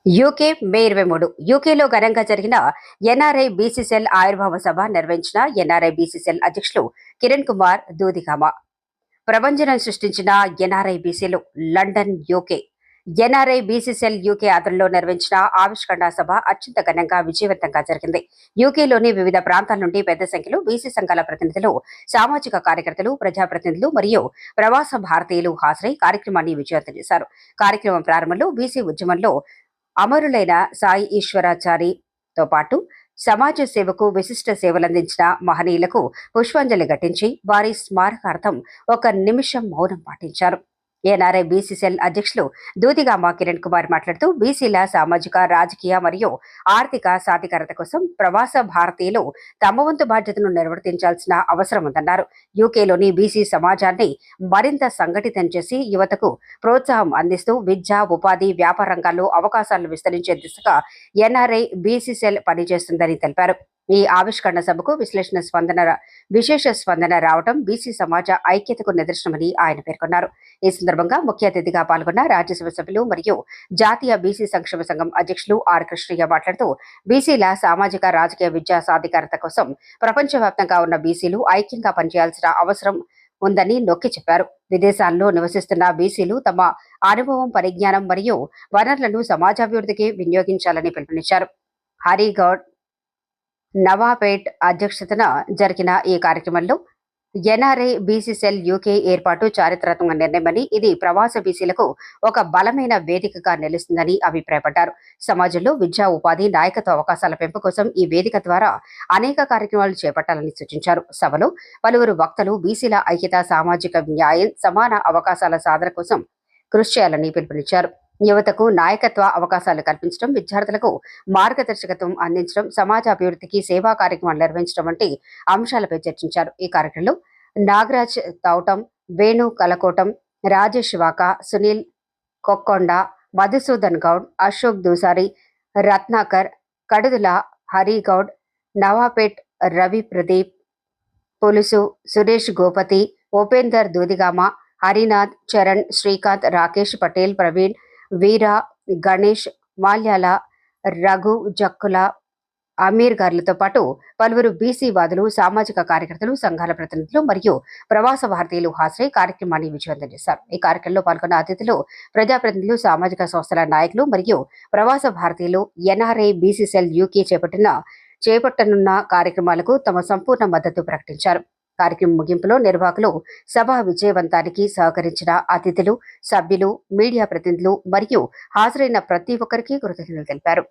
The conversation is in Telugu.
యూకే మే 23 యూకేలో ఘనంగా జరిగిన ఎన్ఆర్ఐ బీసీసీఎల్ ఆవిర్భావ సభ నిర్వహించిన ఎన్ఆర్ఐ బీసీసీఎల్ అధ్యక్షులు కిరణ్ కుమార్ దూదిగామ ప్రభంజనం సృష్టించిన ఎన్ఆర్ఐ బీసీలు London UK NRI BCCL UK ఆధ్వర్యంలో నిర్వహించిన ఆవిష్కరణ సభ అత్యంత ఘనంగా విజయవంతంగా జరిగింది. యూకేలోని వివిధ ప్రాంతాల నుండి పెద్ద సంఖ్యలో బీసీ సంఘాల ప్రతినిధులు, సామాజిక కార్యకర్తలు, ప్రజాప్రతినిధులు మరియు ప్రవాస భారతీయులు హాజరై కార్యక్రమాన్ని విజయవంతం చేశారు. కార్యక్రమం ప్రారంభంలో బీసీ ఉద్యమంలో అమరులైన సాయి ఈశ్వరాచారితో పాటు సమాజ సేవకు విశిష్ట సేవలందించిన మహనీయులకు పుష్పాంజలి ఘటించి వారి స్మారకార్థం ఒక నిమిషం మౌనం పాటించారు. ఎన్ఆర్ఐ బీసీసీఎల్ అధ్యక్షులు దూదిగామ కిరణ్ కుమార్ మాట్లాడుతూ బీసీల సామాజిక, రాజకీయ మరియు ఆర్థిక సాధికారత కోసం ప్రవాస భారతీయులు తమ వంతు బాధ్యతను నిర్వర్తించాల్సిన అవసరం ఉందన్నారు. యూకేలోని బీసీ సమాజాన్ని మరింత సంఘటితం చేసి యువతకు ప్రోత్సాహం అందిస్తూ విద్య, ఉపాధి, వ్యాపార రంగాల్లో అవకాశాలను విస్తరించే దిశగా ఎన్ఆర్ఐ బీసీసీఎల్ పనిచేస్తుందని తెలిపారు. ఈ ఆవిష్కరణ సభకు విశేష స్పందన రావడం బీసీ సమాజ ఐక్యతకు నిదర్శనమని ఆయన పేర్కొన్నారు. ఈ సందర్భంగా ముఖ్య అతిథిగా పాల్గొన్న రాజ్యసభ సభ్యులు మరియు జాతీయ బీసీ సంక్షేమ సంఘం అధ్యక్షులు ఆర్ కృష్ణయ్య మాట్లాడుతూ బీసీల సామాజిక, రాజకీయ, విద్యా సాధికారత కోసం ప్రపంచవ్యాప్తంగా ఉన్న బీసీలు ఐక్యంగా పనిచేయాల్సిన అవసరం ఉందని నొక్కి చెప్పారు. విదేశాల్లో నివసిస్తున్న బీసీలు తమ అనుభవం, పరిజ్ఞానం మరియు వనరులను సమాజాభివృద్ధికి వినియోగించాలని పిలుపునిచ్చారు. హరిగౌడ్ నవాపేట్ అధ్యక్షతన జరిగిన ఈ కార్యక్రమంలో ఎన్ఆర్ఐ బీసీసీఎల్ యూకే ఏర్పాటు చారిత్రాత్మక నిర్ణయమని, ఇది ప్రవాస బీసీలకు ఒక బలమైన వేదికగా నిలుస్తుందని అభిప్రాయపడ్డారు. సమాజంలో విద్యా, ఉపాధి, నాయకత్వ అవకాశాల పెంపు కోసం ఈ వేదిక ద్వారా అనేక కార్యక్రమాలు చేపట్టాలని సూచించారు. సభలో పలువురు వక్తలు బీసీల ఐక్యత, సామాజిక న్యాయం, సమాన అవకాశాల సాధన కోసం కృషి చేయాలని పిలుపునిచ్చారు. యువతకు నాయకత్వ అవకాశాలు కల్పించడం, విద్యార్థులకు మార్గదర్శకత్వం అందించడం, సమాజ అభివృద్ధికి సేవా కార్యక్రమాలు నిర్వహించడం వంటి అంశాలపై చర్చించారు. ఈ కార్యక్రమంలో నాగరాజ్ తౌటం, వేణు కలకోటం, రాజేష్ వాకా, సునీల్ కొక్కొండ, మధుసూదన్ గౌడ్, అశోక్ దూసారి, రత్నాకర్, కడుదుల హరిగౌడ్, నవాపేట్ రవి ప్రదీప్, పులుసు సురేష్ గోపతి, ఉపేందర్ దూదిగామ, హరినాథ్, చరణ్, శ్రీకాంత్, రాకేష్ పటేల్, ప్రవీణ్, వీర, గణేష్, మాల్యాల, రఘు, జక్కుల, అమీర్ గార్లతో పాటు పలువురు బీసీ వాదులు, సామాజిక కార్యకర్తలు, సంఘాల ప్రతినిధులు మరియు ప్రవాస భారతీయులు హాజరై కార్యక్రమాన్ని విజయవంతం చేశారు. ఈ కార్యక్రమంలో పాల్గొన్న అతిథులు, ప్రజాప్రతినిధులు, సామాజిక సంస్థల నాయకులు మరియు ప్రవాస భారతీయులు ఎన్ఆర్ఐ బీసీసీఎల్ యూకే చేపట్టనున్న కార్యక్రమాలకు తమ సంపూర్ణ మద్దతు ప్రకటించారు. కార్యక్రమం ముగింపులో నిర్వాహకులు సభ విజయవంతానికి సహకరించిన అతిథులు, సభ్యులు, మీడియా ప్రతినిధులు మరియు హాజరైన ప్రతి ఒక్కరికి కృతజ్ఞతలు తెలిపారు.